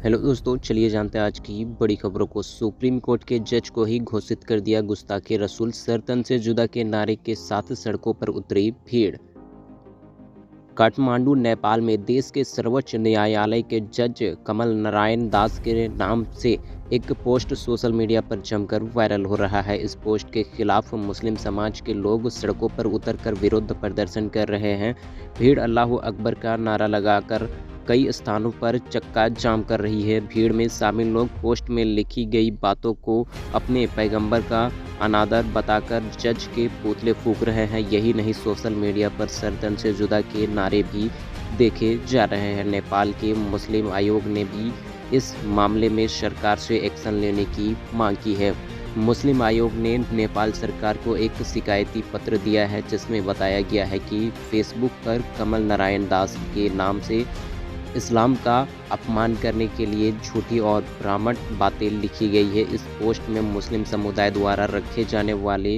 Hello दोस्तों, चलिए जानते हैं आज की बड़ी खबरों को। सुप्रीम कोर्ट के जज को ही घोषित कर दिया गुस्ताखे रसूल। सर्तन से जुदा के नारे के साथ सड़कों पर उतरी भीड़। काठमांडू नेपाल में देश के सर्वोच्च न्यायालय के जज कमल नारायण दास के नाम से एक पोस्ट सोशल मीडिया पर जमकर वायरल हो रहा है। इस पोस्ट के खिलाफ मुस्लिम समाज के लोग सड़कों पर उतरकर विरोध प्रदर्शन कर रहे हैं। भीड़ अल्लाह अकबर का नारा लगाकर कई स्थानों पर चक्का जाम कर रही है। भीड़ में शामिल लोग पोस्ट में लिखी गई बातों को अपने पैगंबर का अनादर बताकर जज के पुतले फूंक रहे हैं। यही नहीं, सोशल मीडिया पर सर्तन से जुदा के नारे भी देखे जा रहे हैं। नेपाल के मुस्लिम आयोग ने भी इस मामले में सरकार से एक्शन लेने की मांग की है। मुस्लिम आयोग ने नेपाल सरकार को एक शिकायती पत्र दिया है, जिसमें बताया गया है कि फेसबुक पर कमल नारायण दास के नाम से इस्लाम का अपमान करने के लिए झूठी और भ्रामक बातें लिखी गई है। इस पोस्ट में मुस्लिम समुदाय द्वारा रखे जाने वाले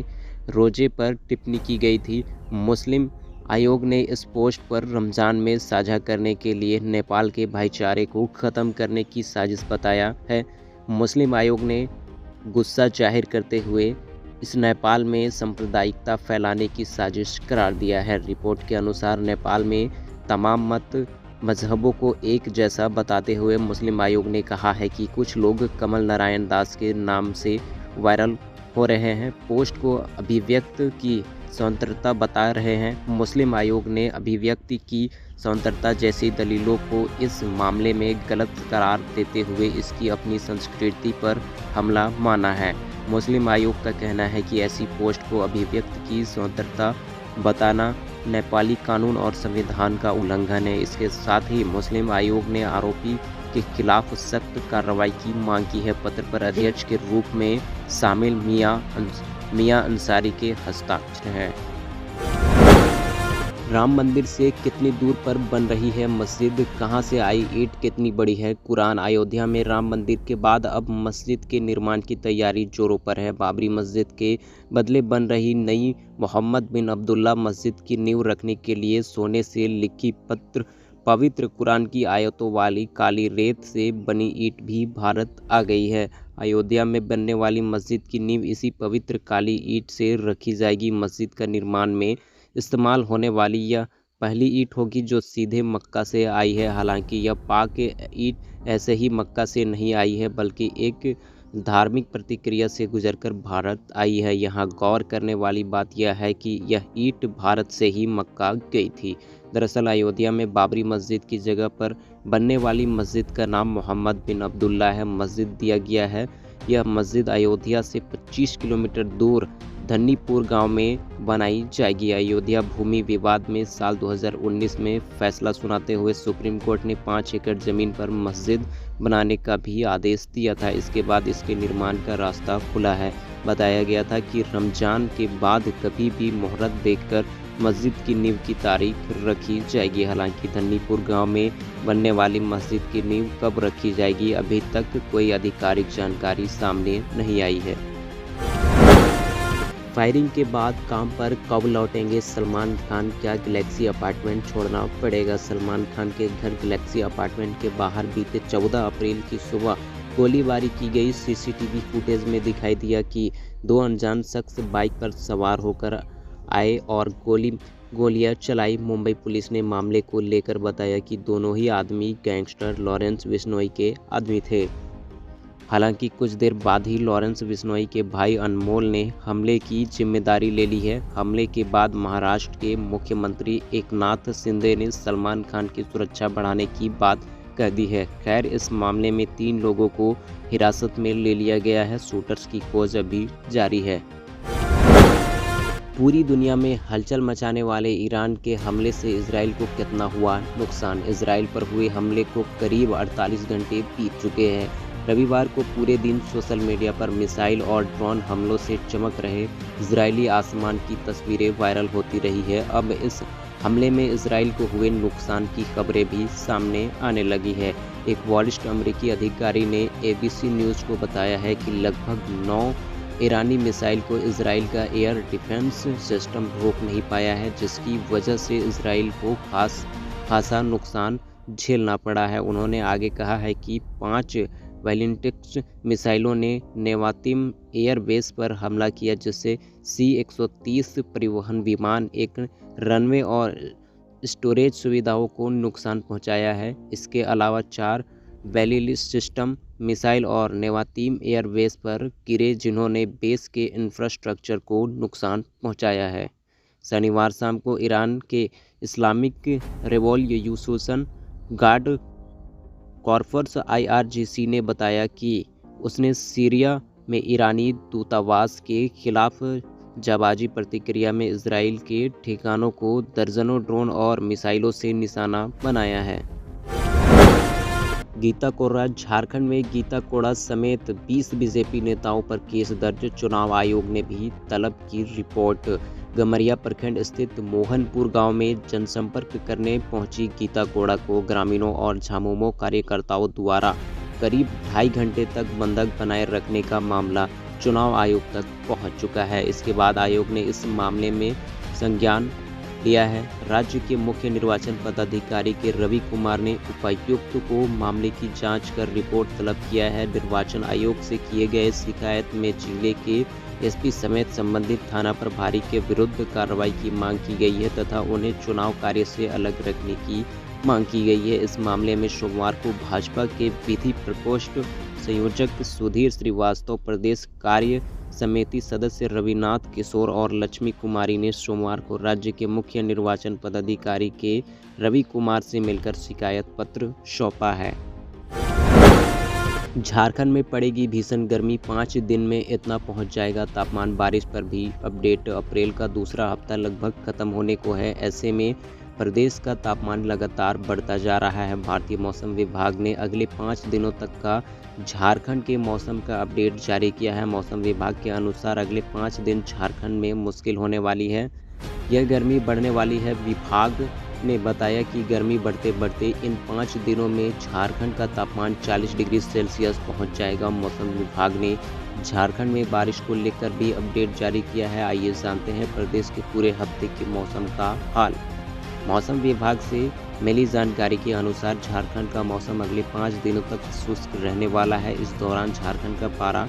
रोजे पर टिप्पणी की गई थी। मुस्लिम आयोग ने इस पोस्ट पर रमज़ान में साझा करने के लिए नेपाल के भाईचारे को ख़त्म करने की साजिश बताया है। मुस्लिम आयोग ने गुस्सा जाहिर करते हुए इस नेपाल में सांप्रदायिकता फैलाने की साजिश करार दिया है। रिपोर्ट के अनुसार नेपाल में तमाम मजहबों को एक जैसा बताते हुए मुस्लिम आयोग ने कहा है कि कुछ लोग कमल नारायण दास के नाम से वायरल हो रहे हैं, पोस्ट को अभिव्यक्ति की स्वतंत्रता बता रहे हैं। मुस्लिम आयोग ने अभिव्यक्ति की स्वतंत्रता जैसी दलीलों को इस मामले में गलत करार देते हुए इसकी अपनी संस्कृति पर हमला माना है। मुस्लिम आयोग का कहना है कि ऐसी पोस्ट को अभिव्यक्ति की स्वतंत्रता बताना नेपाली कानून और संविधान का उल्लंघन है। इसके साथ ही मुस्लिम आयोग ने आरोपी के खिलाफ सख्त कार्रवाई की मांग की है। पत्र पर अध्यक्ष के रूप में शामिल मियां अंसारी के हस्ताक्षर हैं। राम मंदिर से कितनी दूर पर बन रही है मस्जिद, कहां से आई ईंट कितनी बड़ी है कुरान। अयोध्या में राम मंदिर के बाद अब मस्जिद के निर्माण की तैयारी जोरों पर है। बाबरी मस्जिद के बदले बन रही नई मोहम्मद बिन अब्दुल्ला मस्जिद की नींव रखने के लिए सोने से लिखी पवित्र कुरान की आयतों वाली काली रेत से बनी ईंट भी भारत आ गई है। अयोध्या में बनने वाली मस्जिद की नींव इसी पवित्र काली ईंट से रखी जाएगी। मस्जिद का निर्माण में इस्तेमाल होने वाली यह पहली ईंट होगी जो सीधे मक्का से आई है। हालांकि यह पाक ईंट ऐसे ही मक्का से नहीं आई है, बल्कि एक धार्मिक प्रतिक्रिया से गुजरकर भारत आई है। यहाँ गौर करने वाली बात यह है कि यह ईंट भारत से ही मक्का गई थी। दरअसल अयोध्या में बाबरी मस्जिद की जगह पर बनने वाली मस्जिद का नाम मोहम्मद बिन अब्दुल्ला है मस्जिद दिया गया है। यह मस्जिद अयोध्या से 25 किलोमीटर दूर धन्नीपुर गांव में बनाई जाएगी। अयोध्या भूमि विवाद में साल 2019 में फैसला सुनाते हुए सुप्रीम कोर्ट ने 5 एकड़ जमीन पर मस्जिद बनाने का भी आदेश दिया था। इसके बाद इसके निर्माण का रास्ता खुला है। बताया गया था कि रमजान के बाद कभी भी मुहूर्त देखकर मस्जिद की नींव की तारीख रखी जाएगी। हालांकि धन्नीपुर गांव में बनने वाली मस्जिद की नींव कब रखी जाएगी, अभी तक कोई आधिकारिक जानकारी सामने नहीं आई है। फायरिंग के बाद काम पर कब लौटेंगे सलमान खान, क्या गैलेक्सी अपार्टमेंट छोड़ना पड़ेगा। सलमान खान के घर गैलेक्सी अपार्टमेंट के बाहर बीते 14 अप्रैल की सुबह गोलीबारी की गई। सीसीटीवी फुटेज में दिखाई दिया कि 2 अनजान शख्स बाइक पर सवार होकर आए और गोलियां चलाई। मुंबई पुलिस ने मामले को लेकर बताया कि दोनों ही आदमी गैंगस्टर लॉरेंस बिश्नोई के आदमी थे। हालांकि कुछ देर बाद ही लॉरेंस बिश्नोई के भाई अनमोल ने हमले की जिम्मेदारी ले ली है। हमले के बाद महाराष्ट्र के मुख्यमंत्री एकनाथ शिंदे ने सलमान खान की सुरक्षा बढ़ाने की बात कह दी है। खैर, इस मामले में 3 लोगों को हिरासत में ले लिया गया है। शूटर्स की खोज अभी जारी है। पूरी दुनिया में हलचल मचाने वाले ईरान के हमले से इजराइल को कितना हुआ नुकसान। इजराइल पर हुए हमले को करीब 48 घंटे बीत चुके हैं। रविवार को पूरे दिन सोशल मीडिया पर मिसाइल और ड्रोन हमलों से चमक रहे इजरायली आसमान की तस्वीरें वायरल होती रही है। अब इस हमले में इजराइल को हुए नुकसान की खबरें भी सामने आने लगी है। एक वरिष्ठ अमेरिकी अधिकारी ने ABC न्यूज़ को बताया है कि लगभग 9 ईरानी मिसाइल को इजराइल का एयर डिफेंस सिस्टम रोक नहीं पाया है, जिसकी वजह से इजराइल को खासा नुकसान झेलना पड़ा है। उन्होंने आगे कहा है कि 5 बैलिस्टिक मिसाइलों ने नेवातिम एयरबेस पर हमला किया, जिससे C-130 परिवहन विमान, एक रनवे और स्टोरेज सुविधाओं को नुकसान पहुंचाया है। इसके अलावा 4 बैलिस्टिक सिस्टम मिसाइल और नेवातिम एयरबेस पर गिरे, जिन्होंने बेस के इंफ्रास्ट्रक्चर को नुकसान पहुंचाया है। शनिवार शाम को ईरान के Islamic revolution guard corps IRGC ने बताया कि उसने सीरिया में ईरानी दूतावास के खिलाफ जाबाजी प्रतिक्रिया में इजराइल के ठिकानों को दर्जनों ड्रोन और मिसाइलों से निशाना बनाया है। गीता कोड़ा झारखंड में गीता कोड़ा समेत 20 बीजेपी नेताओं पर केस दर्ज, चुनाव आयोग ने भी तलब की रिपोर्ट। गमरिया प्रखंड स्थित मोहनपुर गांव में जनसंपर्क करने पहुंची गीता कोड़ा को ग्रामीणों और झामुमो कार्यकर्ताओं द्वारा करीब 2.5 घंटे तक बंधक बनाए रखने का मामला चुनाव आयोग तक पहुंच चुका है। इसके बाद आयोग ने इस मामले में संज्ञान लिया है। राज्य के मुख्य निर्वाचन पदाधिकारी के रवि कुमार ने उपायुक्त को मामले की जांच कर रिपोर्ट तलब किया है। निर्वाचन आयोग से किए गए शिकायत में जिले के SP समेत संबंधित थाना प्रभारी के विरुद्ध कार्रवाई की मांग की गई है तथा उन्हें चुनाव कार्य से अलग रखने की मांग की गई है। इस मामले में सोमवार को भाजपा के विधि प्रकोष्ठ संयोजक सुधीर श्रीवास्तव, प्रदेश कार्य समिति सदस्य रविनाथ किशोर और लक्ष्मी कुमारी ने सोमवार को राज्य के मुख्य निर्वाचन पदाधिकारी के रवि कुमार से मिलकर शिकायत पत्र सौंपा है। झारखंड में पड़ेगी भीषण गर्मी, 5 दिन में इतना पहुंच जाएगा तापमान। बारिश पर भी अपडेट। अप्रैल का दूसरा हफ्ता लगभग खत्म होने को है। ऐसे में प्रदेश का तापमान लगातार बढ़ता जा रहा है। भारतीय मौसम विभाग ने अगले 5 दिनों तक का झारखंड के मौसम का अपडेट जारी किया है। मौसम विभाग के अनुसार अगले 5 दिन झारखंड में मुश्किल होने वाली है। यह गर्मी बढ़ने वाली है। विभाग ने बताया कि गर्मी बढ़ते बढ़ते इन 5 दिनों में झारखंड का तापमान 40 डिग्री सेल्सियस पहुंच जाएगा। मौसम विभाग ने झारखंड में बारिश को लेकर भी अपडेट जारी किया है। आइए जानते हैं प्रदेश के पूरे हफ्ते के मौसम का हाल। मौसम विभाग से मिली जानकारी के अनुसार झारखंड का मौसम अगले 5 दिनों तक शुष्क रहने वाला है। इस दौरान झारखंड का पारा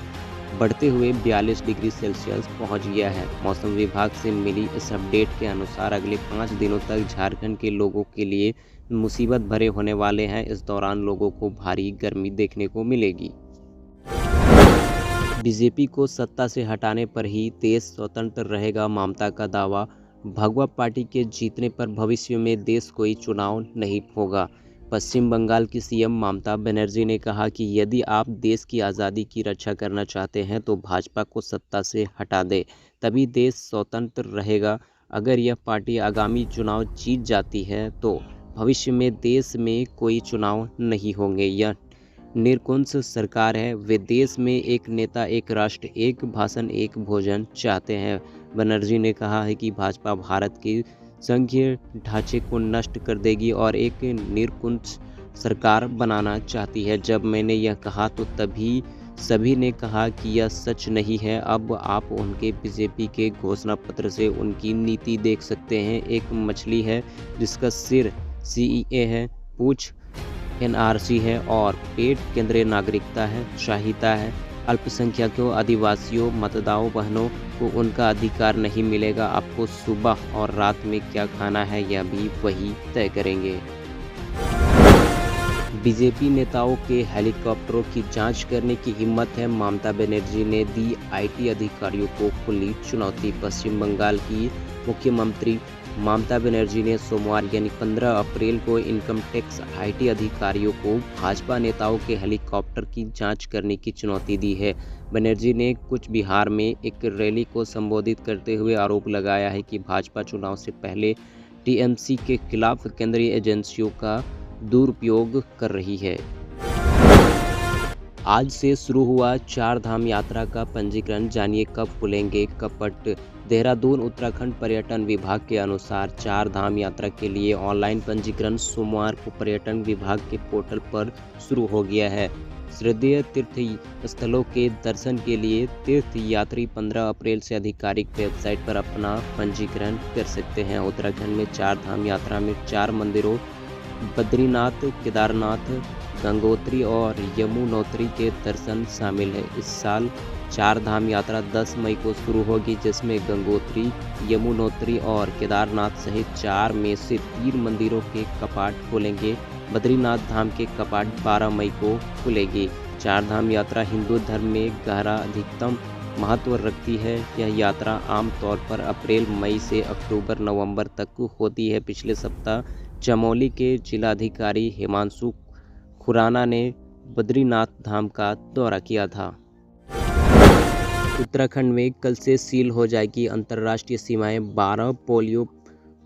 बढ़ते हुए 42 डिग्री सेल्सियस पहुंच गया है। मौसम विभाग से मिली इस अपडेट के अनुसार अगले 5 दिनों तक झारखंड के लोगों के लिए मुसीबत भरे होने वाले हैं। इस दौरान लोगों को भारी गर्मी देखने को मिलेगी। बीजेपी को सत्ता से हटाने पर ही देश स्वतंत्र रहेगा, ममता का दावा। भगवा पार्टी के जीतने पर भविष्य में देश कोई चुनाव नहीं होगा। पश्चिम बंगाल की CM ममता बनर्जी ने कहा कि यदि आप देश की आज़ादी की रक्षा करना चाहते हैं तो भाजपा को सत्ता से हटा दें, तभी देश स्वतंत्र रहेगा। अगर यह पार्टी आगामी चुनाव जीत जाती है तो भविष्य में देश में कोई चुनाव नहीं होंगे। यह निरंकुश सरकार है। वे देश में एक नेता, एक राष्ट्र, एक भाषण, एक भोजन चाहते हैं। बनर्जी ने कहा है कि भाजपा भारत की संघीय ढांचे को नष्ट कर देगी और एक निरंकुश सरकार बनाना चाहती है। जब मैंने यह कहा तो तभी सभी ने कहा कि यह सच नहीं है। अब आप उनके बीजेपी के घोषणा पत्र से उनकी नीति देख सकते हैं। एक मछली है जिसका सिर CEA है, पूंछ NRC है और पेट केंद्रीय नागरिकता है, शाहीता है। अल्पसंख्यकों, आदिवासियों, मतदाताओं, बहनों को उनका अधिकार नहीं मिलेगा। आपको सुबह और रात में क्या खाना है यह भी वही तय करेंगे। बीजेपी नेताओं के हेलीकॉप्टरों की जांच करने की हिम्मत है। ममता बनर्जी ने दी IT अधिकारियों को खुली चुनौती। पश्चिम बंगाल की मुख्यमंत्री ममता बनर्जी ने सोमवार यानी 15 अप्रैल को इनकम टैक्स IT अधिकारियों को भाजपा नेताओं के हेलीकॉप्टर की जांच करने की चुनौती दी है। बनर्जी ने कुछ बिहार में एक रैली को संबोधित करते हुए आरोप लगाया है कि भाजपा चुनाव से पहले TMC के खिलाफ केंद्रीय एजेंसियों का दुरुपयोग कर रही है। आज से शुरू हुआ 4 धाम यात्रा का पंजीकरण, जानिए कब खुलेंगे कपट। देहरादून उत्तराखंड पर्यटन विभाग के अनुसार 4 धाम यात्रा के लिए ऑनलाइन पंजीकरण सोमवार को पर्यटन विभाग के पोर्टल पर शुरू हो गया है। श्रद्धेय तीर्थ स्थलों के दर्शन के लिए तीर्थ यात्री 15 अप्रैल से आधिकारिक वेबसाइट पर अपना पंजीकरण कर सकते हैं। उत्तराखंड में 4 धाम यात्रा में 4 मंदिरों बद्रीनाथ, केदारनाथ, गंगोत्री और यमुनोत्री के दर्शन शामिल है। इस साल 4 धाम यात्रा 10 मई को शुरू होगी, जिसमें गंगोत्री, यमुनोत्री और केदारनाथ सहित 4 में से 3 मंदिरों के कपाट खोलेंगे। बद्रीनाथ धाम के कपाट 12 मई को खुलेगी। 4 धाम यात्रा हिंदू धर्म में गहरा अधिकतम महत्व रखती है। यह यात्रा आमतौर पर अप्रैल मई से अक्टूबर नवंबर तक होती है। पिछले सप्ताह चमोली के जिलाधिकारी हिमांशु खुराना ने बद्रीनाथ धाम का दौरा किया था। उत्तराखंड में कल से सील हो जाएगी अंतर्राष्ट्रीय सीमाएं, 12 पोलियो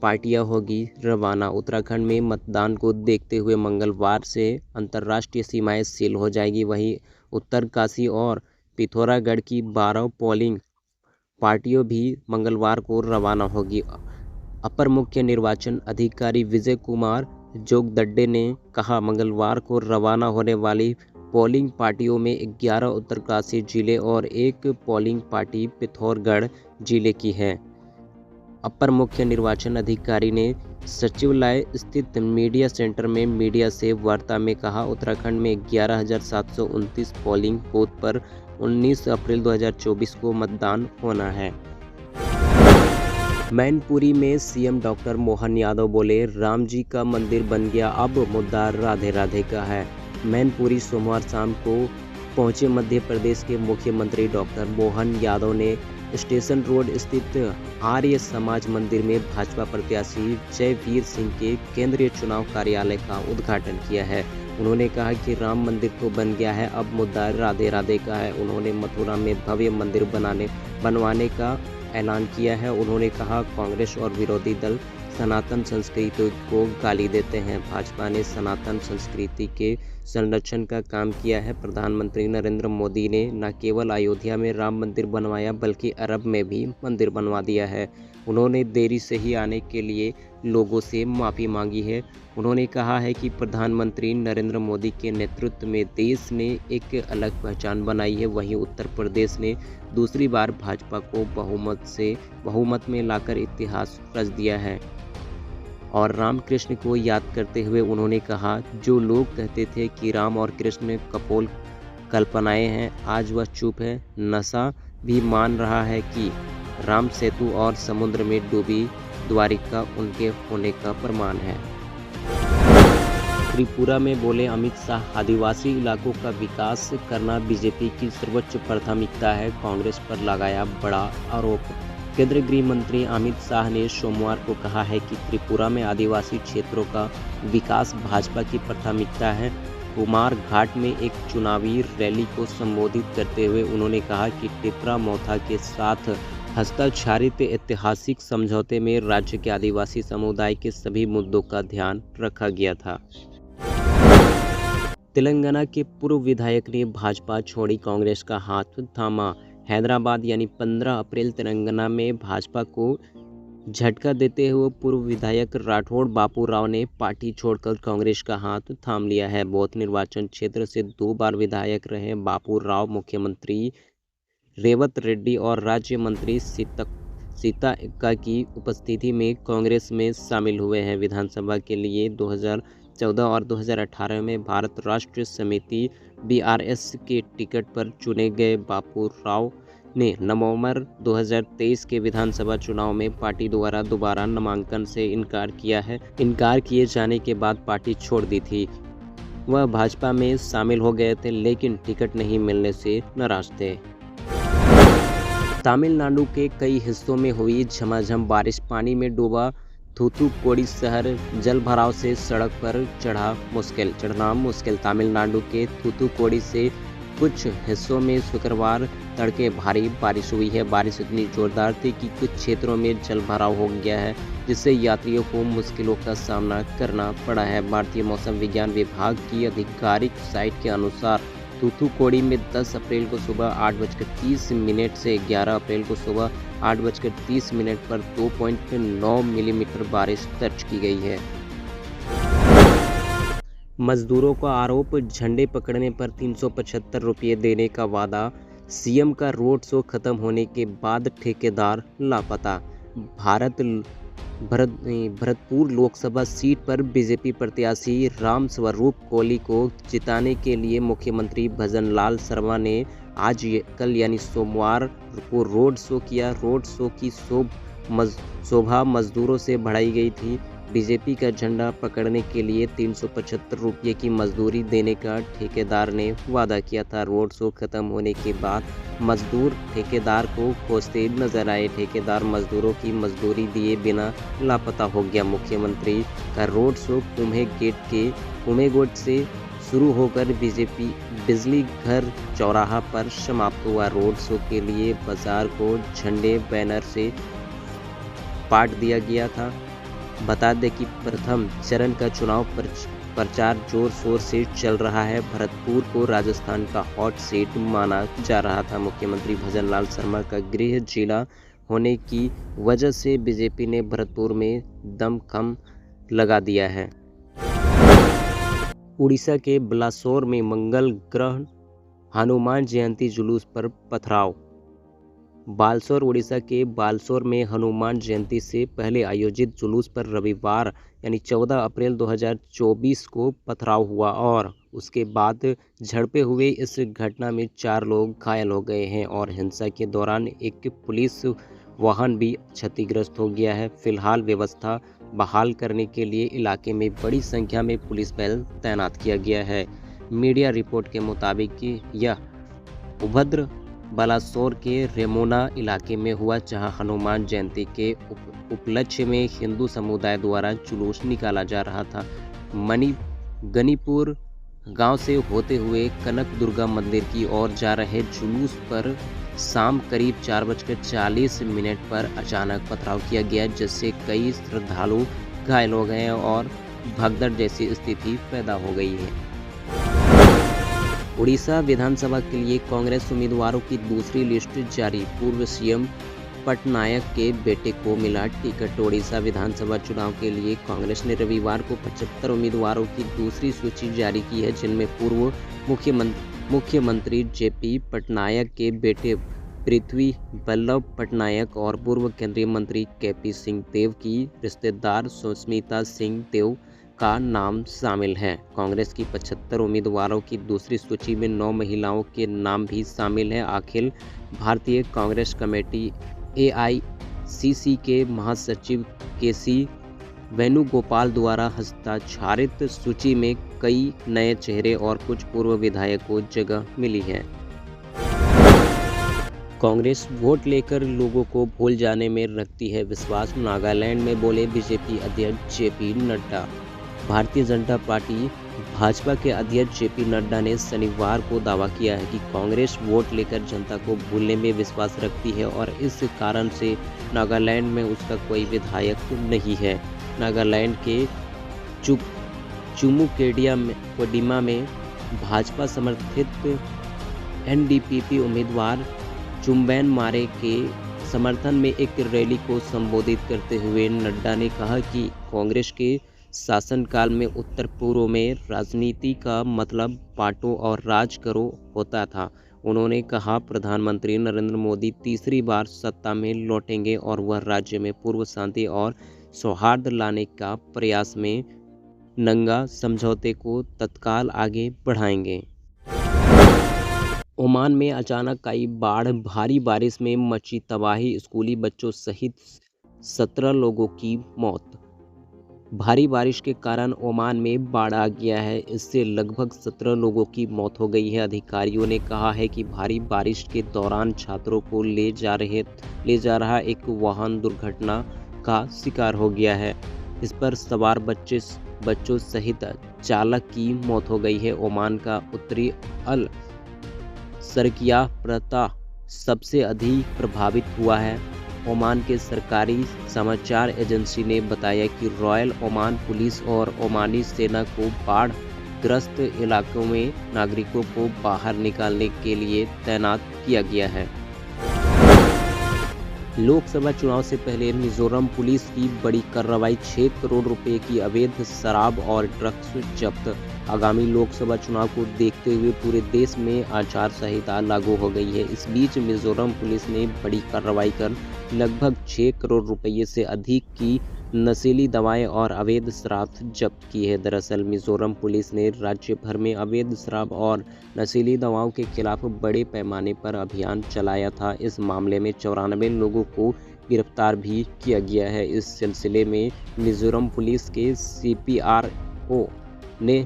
पार्टियां होगी रवाना। उत्तराखंड में मतदान को देखते हुए मंगलवार से अंतर्राष्ट्रीय सीमाएं सील हो जाएगी। वहीं उत्तरकाशी और पिथौरागढ़ की 12 पोलिंग पार्टियों भी मंगलवार को रवाना होगी। अपर मुख्य निर्वाचन अधिकारी विजय कुमार जोगदंडे ने कहा, मंगलवार को रवाना होने वाली पोलिंग पार्टियों में 11 उत्तरकाशी जिले और 1 पोलिंग पार्टी पिथौरागढ़ जिले की है। अपर मुख्य निर्वाचन अधिकारी ने सचिवालय स्थित मीडिया सेंटर में मीडिया से वार्ता में कहा, उत्तराखंड में 11,729 पोलिंग बूथ पर 19 अप्रैल 2024 को मतदान होना है। मैनपुरी में सीएम डॉक्टर मोहन यादव बोले, राम जी का मंदिर बन गया, अब मुद्दा राधे राधे का है। मैनपुरी सोमवार शाम को पहुंचे मध्य प्रदेश के मुख्यमंत्री डॉक्टर मोहन यादव ने स्टेशन रोड स्थित आर्य समाज मंदिर में भाजपा प्रत्याशी जयवीर सिंह के केंद्रीय चुनाव कार्यालय का उद्घाटन किया है। उन्होंने कहा कि राम मंदिर तो बन गया है, अब मुद्दा राधे राधे का है। उन्होंने मथुरा में भव्य मंदिर बनवाने का ऐलान किया है। उन्होंने कहा, कांग्रेस और विरोधी दल सनातन संस्कृति को गाली देते हैं। भाजपा ने सनातन संस्कृति के संरक्षण का काम किया है। प्रधानमंत्री नरेंद्र मोदी ने न केवल अयोध्या में राम मंदिर बनवाया बल्कि अरब में भी मंदिर बनवा दिया है। उन्होंने देरी से ही आने के लिए लोगों से माफ़ी मांगी है। उन्होंने कहा है कि प्रधानमंत्री नरेंद्र मोदी के नेतृत्व में देश ने एक अलग पहचान बनाई है। वहीं उत्तर प्रदेश ने दूसरी बार भाजपा को बहुमत में लाकर इतिहास रच दिया है। और रामकृष्ण को याद करते हुए उन्होंने कहा, जो लोग कहते थे कि राम और कृष्ण कपोल कल्पनाएं हैं, आज वह चुप है। नशा भी मान रहा है कि राम सेतु और समुद्र में डूबी द्वारिका उनके होने का प्रमाण है। त्रिपुरा में बोले अमित शाह, आदिवासी इलाकों का विकास करना बीजेपी की सर्वोच्च प्राथमिकता है। कांग्रेस पर लगाया बड़ा आरोप। केंद्रीय गृह मंत्री अमित शाह ने सोमवार को कहा है कि त्रिपुरा में आदिवासी क्षेत्रों का विकास भाजपा की प्राथमिकता है। कुमार घाट में एक चुनावी रैली को संबोधित करते हुए उन्होंने कहा कि टिपरा मौथा के साथ हस्ताक्षरित ऐतिहासिक समझौते में राज्य के आदिवासी समुदाय के सभी मुद्दों का ध्यान रखा गया था। तेलंगाना के पूर्व विधायक ने भाजपा छोड़ी कांग्रेस का हाथ थामा। हैदराबाद यानी 15 अप्रैल तेलंगाना में भाजपा को झटका देते हुए पूर्व विधायक राठौड़ बापू राव ने पार्टी छोड़कर कांग्रेस का हाथ थाम लिया है। बौद्ध निर्वाचन क्षेत्र से 2 बार विधायक रहे बापू राव मुख्यमंत्री रेवत रेड्डी और राज्य मंत्री सीता एक्का की उपस्थिति में कांग्रेस में शामिल हुए हैं। विधानसभा के लिए 2014 और 2018 में भारत राष्ट्र समिति BRS के टिकट पर चुने गए बापू राव ने नवंबर 2023 के विधानसभा चुनाव में पार्टी द्वारा दोबारा नामांकन से इनकार किया है। इनकार किए जाने के बाद पार्टी छोड़ दी थी। वह भाजपा में शामिल हो गए थे, लेकिन टिकट नहीं मिलने से नाराज थे। तमिलनाडु के कई हिस्सों में हुई झमाझम बारिश, पानी में डूबा थूथुकुडी शहर, जल भराव से सड़क पर चढ़ना मुश्किल। तमिलनाडु के थूथुकुडी से कुछ हिस्सों में शुक्रवार तड़के भारी बारिश हुई है। बारिश इतनी जोरदार थी कि कुछ क्षेत्रों में जल भराव हो गया है, जिससे यात्रियों को मुश्किलों का सामना करना पड़ा है। भारतीय मौसम विज्ञान विभाग की आधिकारिक साइट के अनुसार थूथुकुडी में 10 अप्रैल को सुबह 8:30 से 11 अप्रैल को सुबह 8:30 पर 2.9 मिलीमीटर बारिश दर्ज की गई है। मजदूरों का आरोप, झंडे पकड़ने पर 375 रुपये देने का वादा। सीएम का रोड शो खत्म होने के बाद ठेकेदार लापता। भारत भरतपुर लोकसभा सीट पर बीजेपी प्रत्याशी रामस्वरूप कोली को जिताने के लिए मुख्यमंत्री भजनलाल शर्मा ने कल यानी सोमवार को रोड शो किया। रोड शो की शोभा मजदूरों से बढ़ाई गई थी। बीजेपी का झंडा पकड़ने के लिए 375 रुपये की मजदूरी देने का ठेकेदार ने वादा किया था। रोड शो खत्म होने के बाद मजदूर ठेकेदार को खोजते नजर आए। ठेकेदार मजदूरों की मजदूरी दिए बिना लापता हो गया। मुख्यमंत्री का रोड शो कुम्हेगोट से शुरू होकर बीजेपी बिजली घर चौराहा पर समाप्त हुआ। रोड शो के लिए बाजार को झंडे बैनर से पाट दिया गया था। बता दें कि प्रथम चरण का चुनाव प्रचार जोर शोर से चल रहा है। भरतपुर को राजस्थान का हॉट सीट माना जा रहा था। मुख्यमंत्री भजनलाल शर्मा का गृह जिला होने की वजह से बीजेपी ने भरतपुर में दमखम लगा दिया है। उड़ीसा के बालासोर में मंगल ग्रह हनुमान जयंती जुलूस पर पथराव। बालसोर उड़ीसा के बालसोर में हनुमान जयंती से पहले आयोजित जुलूस पर रविवार यानी 14 अप्रैल 2024 को पथराव हुआ और उसके बाद झड़पें हुए। इस घटना में 4 लोग घायल हो गए हैं और हिंसा के दौरान एक पुलिस वाहन भी क्षतिग्रस्त हो गया है। फिलहाल व्यवस्था बहाल करने के लिए इलाके में बड़ी संख्या में पुलिस बल तैनात किया गया है। मीडिया रिपोर्ट के मुताबिक यह उपद्रव बालासोर के रेमोना इलाके में हुआ, जहां हनुमान जयंती के उपलक्ष्य में हिंदू समुदाय द्वारा जुलूस निकाला जा रहा था। गनीपुर गांव से होते हुए कनक दुर्गा मंदिर की ओर जा रहे जुलूस पर शाम करीब 4:40 पर अचानक पथराव किया गया, जिससे कई श्रद्धालु घायल हो गए और भगदड़ जैसी स्थिति पैदा हो गई है। उड़ीसा विधानसभा के लिए कांग्रेस उम्मीदवारों की दूसरी लिस्ट जारी। पूर्व सीएम पटनायक के बेटे को मिला टिकट। उड़ीसा विधानसभा चुनाव के लिए कांग्रेस ने रविवार को 75 उम्मीदवारों की दूसरी सूची जारी की है, जिनमें पूर्व मुख्यमंत्री जेपी पटनायक के बेटे पृथ्वी बल्लभ पटनायक और पूर्व केंद्रीय मंत्री केपी सिंह देव की रिश्तेदार सुष्मिता सिंह देव का नाम शामिल है। कांग्रेस की 75 उम्मीदवारों की दूसरी सूची में 9 महिलाओं के नाम भी शामिल हैं। अखिल भारतीय कांग्रेस कमेटी AICC के महासचिव केसी वेणुगोपाल द्वारा हस्ताक्षरित सूची में कई नए चेहरे और कुछ पूर्व विधायकों को जगह मिली है। कांग्रेस वोट लेकर लोगों को भूल जाने में रखती है विश्वास, नागालैंड में बोले बीजेपी अध्यक्ष JP नड्डा। भारतीय जनता पार्टी भाजपा के अध्यक्ष JP नड्डा ने शनिवार को दावा किया है कि कांग्रेस वोट लेकर जनता को भूलने में विश्वास रखती है और इस कारण से नागालैंड में उसका कोई विधायक नहीं है। नागालैंड के चुमुकेडिमा में भाजपा समर्थित NDPP उम्मीदवार चुम्बैन मारे के समर्थन में एक रैली को संबोधित करते हुए नड्डा ने कहा कि कांग्रेस के शासनकाल में उत्तर पूर्व में राजनीति का मतलब बांटो और राज करो होता था। उन्होंने कहा प्रधानमंत्री नरेंद्र मोदी तीसरी बार सत्ता में लौटेंगे और वह राज्य में पूर्व शांति और सौहार्द लाने का प्रयास में नंगा समझौते को तत्काल आगे बढ़ाएंगे। ओमान में अचानक आई बाढ़, भारी बारिश में मची तबाही, स्कूली बच्चों सहित 17 लोगों की मौत। भारी बारिश के कारण ओमान में बाढ़ आ गया है, इससे लगभग 17 लोगों की मौत हो गई है। अधिकारियों ने कहा है कि भारी बारिश के दौरान छात्रों को ले जा रहा एक वाहन दुर्घटना का शिकार हो गया है। इस पर सवार बच्चों सहित चालक की मौत हो गई है। ओमान का उत्तरी अल सरकिया प्रांत सबसे अधिक प्रभावित हुआ है। ओमान के सरकारी समाचार एजेंसी ने बताया कि रॉयल ओमान पुलिस और ओमानी सेना को बाढ़ ग्रस्त इलाकों में नागरिकों को बाहर निकालने के लिए तैनात किया गया है। लोकसभा चुनाव से पहले मिजोरम पुलिस की बड़ी कार्रवाई, 6 करोड़ रुपए की अवैध शराब और ड्रग्स जब्त। आगामी लोकसभा चुनाव को देखते हुए पूरे देश में आचार संहिता लागू हो गई है। इस बीच मिजोरम पुलिस ने बड़ी कार्रवाई कर लगभग 6 करोड़ रुपए से अधिक की नशीली दवाएं और अवैध शराब जब्त की है। दरअसल मिजोरम पुलिस ने राज्य भर में अवैध शराब और नशीली दवाओं के खिलाफ बड़े पैमाने पर अभियान चलाया था। इस मामले में 94 लोगों को गिरफ्तार भी किया गया है। इस सिलसिले में मिजोरम पुलिस के CPRO ने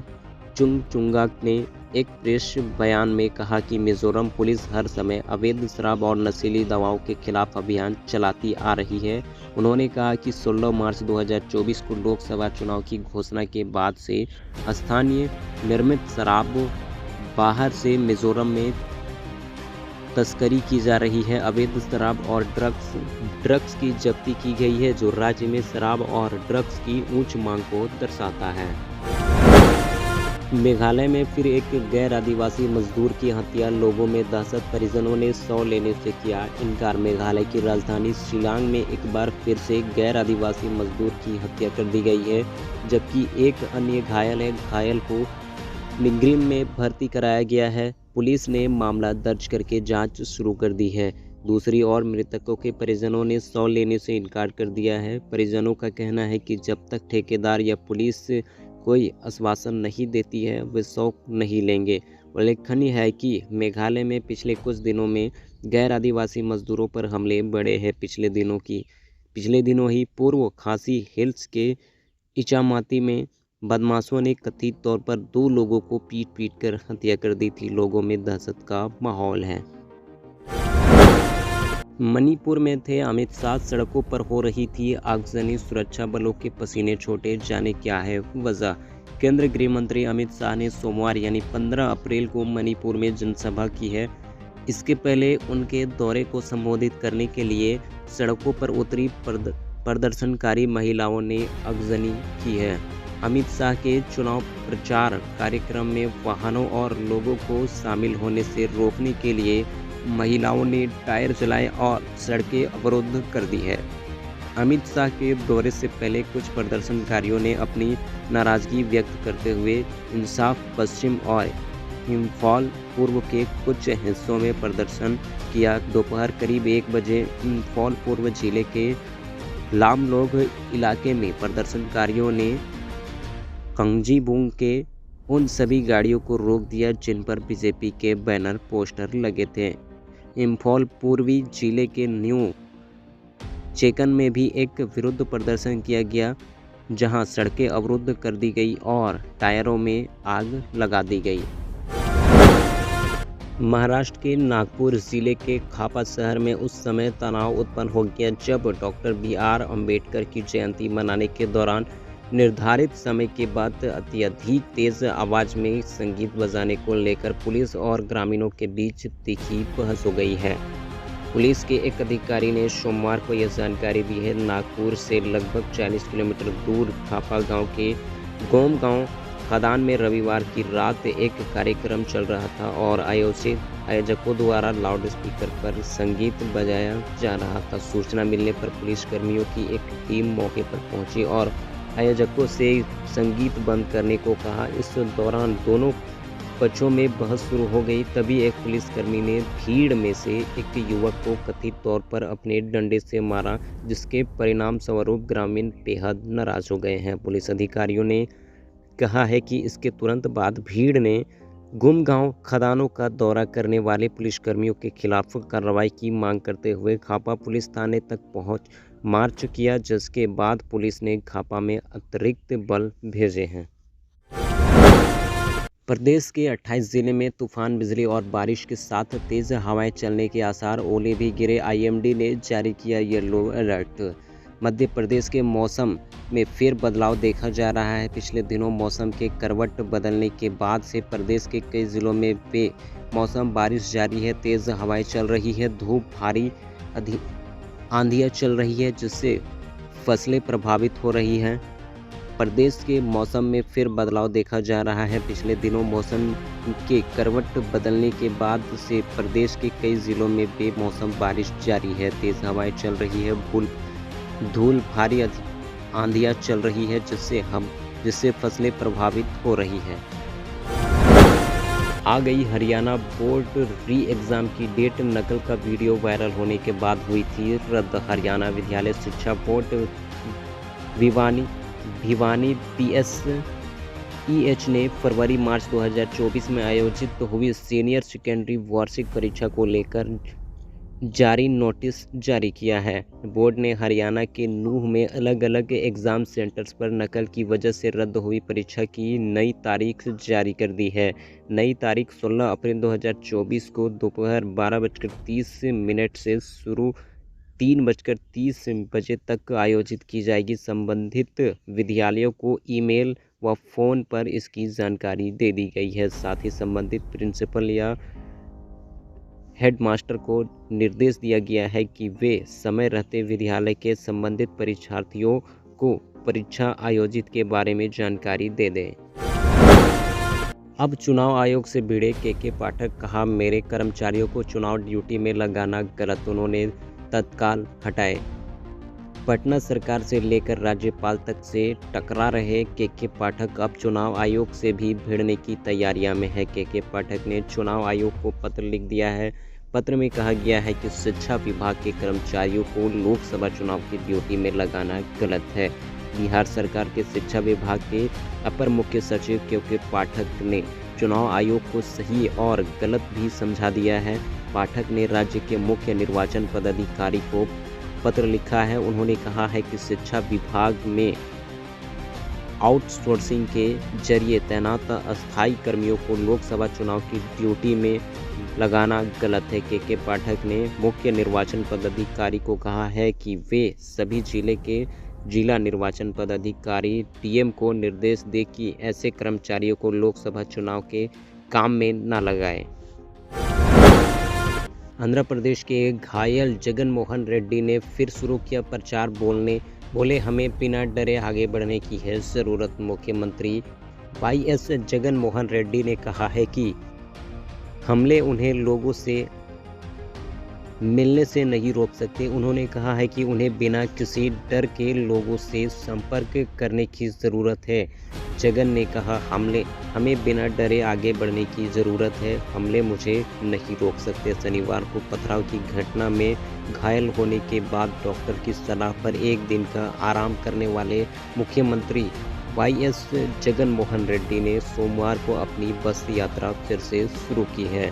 चुंगचुंगा ने एक प्रेस बयान में कहा कि मिजोरम पुलिस हर समय अवैध शराब और नशीली दवाओं के खिलाफ अभियान चलाती आ रही है। उन्होंने कहा कि 16 मार्च 2024 को लोकसभा चुनाव की घोषणा के बाद से स्थानीय निर्मित शराब बाहर से मिजोरम में तस्करी की जा रही है। अवैध शराब और ड्रग्स की जब्ती की गई है, जो राज्य में शराब और ड्रग्स की उच्च मांग को दर्शाता है। मेघालय में फिर एक गैर आदिवासी मजदूर की हत्या, लोगों में दहशत, परिजनों ने शव लेने से किया इनकार। मेघालय की राजधानी शिलांग में एक बार फिर से गैर आदिवासी मजदूर की हत्या कर दी गई है, जबकि एक अन्य घायल है। घायल को निग्रिम में भर्ती कराया गया है। पुलिस ने मामला दर्ज करके जांच शुरू कर दी है। दूसरी ओर मृतकों के परिजनों ने शव लेने से इनकार कर दिया है। परिजनों का कहना है कि जब तक ठेकेदार या पुलिस कोई आश्वासन नहीं देती है, वे शव नहीं लेंगे। उल्लेखनीय है कि मेघालय में पिछले कुछ दिनों में गैर आदिवासी मजदूरों पर हमले बढ़े हैं। पिछले दिनों ही पूर्व खासी हिल्स के इचामाती में बदमाशों ने कथित तौर पर 2 लोगों को पीट कर हत्या कर दी थी। लोगों में दहशत का माहौल है। मणिपुर में थे अमित शाह, सड़कों पर हो रही थी आगजनी, सुरक्षा बलों के पसीने छोटे, जाने क्या है वजह। केंद्रीय गृह मंत्री अमित शाह ने सोमवार यानी 15 अप्रैल को मणिपुर में जनसभा की है। इसके पहले उनके दौरे को संबोधित करने के लिए सड़कों पर उतरी प्रदर्शनकारी महिलाओं ने आगजनी की है। अमित शाह के चुनाव प्रचार कार्यक्रम में वाहनों और लोगों को शामिल होने से रोकने के लिए महिलाओं ने टायर जलाए और सड़कें अवरुद्ध कर दी है। अमित शाह के दौरे से पहले कुछ प्रदर्शनकारियों ने अपनी नाराजगी व्यक्त करते हुए इंसाफ पश्चिम और इम्फाल पूर्व के कुछ हिस्सों में प्रदर्शन किया। दोपहर करीब 1 बजे इम्फाल पूर्व जिले के लामलोग इलाके में प्रदर्शनकारियों ने कंगजीबुंग के उन सभी गाड़ियों को रोक दिया जिन पर बीजेपी के बैनर पोस्टर लगे थे। इम्फाल पूर्वी जिले के न्यू चेकन में भी एक विरोध प्रदर्शन किया गया, जहां सड़कें अवरुद्ध कर दी गई और टायरों में आग लगा दी गई। महाराष्ट्र के नागपुर जिले के खापा शहर में उस समय तनाव उत्पन्न हो गया जब डॉक्टर BR अम्बेडकर की जयंती मनाने के दौरान निर्धारित समय के बाद अत्यधिक तेज आवाज में संगीत बजाने को लेकर पुलिस और ग्रामीणों के बीच तीखी बहस हो गई है। पुलिस के एक अधिकारी ने सोमवार को यह जानकारी दी है। नागपुर से लगभग 40 किलोमीटर दूर खापा गांव के गोम गांव खदान में रविवार की रात एक कार्यक्रम चल रहा था और आयोजकों द्वारा लाउड स्पीकर पर संगीत बजाया जा रहा था। सूचना मिलने पर पुलिसकर्मियों की एक टीम मौके पर पहुंची और आयोजकों से संगीत बंद करने को कहा। इस दौरान दोनों पक्षों में बहस शुरू हो गई। तभी एक पुलिसकर्मी ने भीड़ में से एक युवक को कथित तौर पर अपने डंडे से मारा, जिसके परिणाम स्वरूप ग्रामीण बेहद नाराज हो गए हैं। पुलिस अधिकारियों ने कहा है कि इसके तुरंत बाद भीड़ ने गुमगांव खदानों का दौरा करने वाले पुलिसकर्मियों के खिलाफ कार्रवाई की मांग करते हुए खापा पुलिस थाने तक मार्च किया, जिसके बाद पुलिस ने खापा में अतिरिक्त बल भेजे हैं। प्रदेश के 28 जिले में तूफान, बिजली और बारिश के साथ तेज हवाएं चलने के आसार, ओले भी गिरे। IMD ने जारी किया येलो अलर्ट। मध्य प्रदेश के मौसम में फिर बदलाव देखा जा रहा है। पिछले दिनों मौसम के करवट बदलने के बाद से प्रदेश के कई जिलों में बेमौसम बारिश जारी है। तेज हवाएं चल रही है, धूप, भारी आंधियां चल रही है, जिससे फसलें प्रभावित हो रही हैं। प्रदेश के मौसम में फिर बदलाव देखा जा रहा है। पिछले दिनों मौसम के करवट बदलने के बाद से प्रदेश के कई जिलों में बेमौसम बारिश जारी है। तेज हवाएं चल रही है, धूल, भारी आंधियां चल रही है, जिससे फसलें प्रभावित हो रही हैं। आ गई हरियाणा बोर्ड री एग्जाम की डेट। नकल का वीडियो वायरल होने के बाद हुई थी रद्द। हरियाणा विद्यालय शिक्षा बोर्ड भिवानी भिवानी पीएसईएच ने फरवरी-मार्च 2024 में आयोजित हुई सीनियर सेकेंडरी वार्षिक परीक्षा को लेकर जारी नोटिस जारी किया है। बोर्ड ने हरियाणा के नूंह में अलग-अलग एग्जाम सेंटर्स पर नकल की वजह से रद्द हुई परीक्षा की नई तारीख जारी कर दी है। नई तारीख 16 अप्रैल 2024 को दोपहर 12:30 से शुरू 3:30 बजे तक आयोजित की जाएगी। संबंधित विद्यालयों को ईमेल व फ़ोन पर इसकी जानकारी दे दी गई है। साथ ही संबंधित प्रिंसिपल या हेडमास्टर को निर्देश दिया गया है कि वे समय रहते विद्यालय के संबंधित परीक्षार्थियों को परीक्षा आयोजित के बारे में जानकारी दे दें। अब चुनाव आयोग से भिड़े के पाठक, कहा मेरे कर्मचारियों को चुनाव ड्यूटी में लगाना गलत, उन्होंने तत्काल हटाए। पटना सरकार से लेकर राज्यपाल तक से टकरा रहे के पाठक अब चुनाव आयोग से भी भिड़ने की तैयारियां में है। के पाठक ने चुनाव आयोग को पत्र लिख दिया है। पत्र में कहा गया है कि शिक्षा विभाग के कर्मचारियों को लोकसभा चुनाव की ड्यूटी में लगाना गलत है। बिहार सरकार के शिक्षा विभाग के अपर मुख्य सचिव के पाठक ने चुनाव आयोग को सही और गलत भी समझा दिया है। पाठक ने राज्य के मुख्य निर्वाचन पदाधिकारी को पत्र लिखा है। उन्होंने कहा है कि शिक्षा विभाग में आउटसोर्सिंग के जरिए तैनात अस्थायी कर्मियों को लोकसभा चुनाव की ड्यूटी में लगाना गलत है। के पाठक ने मुख्य निर्वाचन पदाधिकारी को कहा है कि वे सभी जिले के जिला निर्वाचन पदाधिकारी डीएम को निर्देश दे कि ऐसे कर्मचारियों को लोकसभा चुनाव के काम में न लगाएं। आंध्र प्रदेश के घायल जगन मोहन रेड्डी ने फिर शुरू किया प्रचार। बोले हमें बिना डरे आगे बढ़ने की है ज़रूरत। मुख्यमंत्री वाईएस जगन मोहन रेड्डी ने कहा है कि हमले उन्हें लोगों से मिलने से नहीं रोक सकते। उन्होंने कहा है कि उन्हें बिना किसी डर के लोगों से संपर्क करने की ज़रूरत है। जगन ने कहा हमें बिना डरे आगे बढ़ने की ज़रूरत है, हमले मुझे नहीं रोक सकते। शनिवार को पथराव की घटना में घायल होने के बाद डॉक्टर की सलाह पर एक दिन का आराम करने वाले मुख्यमंत्री वाईएस जगन मोहन रेड्डी ने सोमवार को अपनी बस यात्रा फिर से शुरू की है।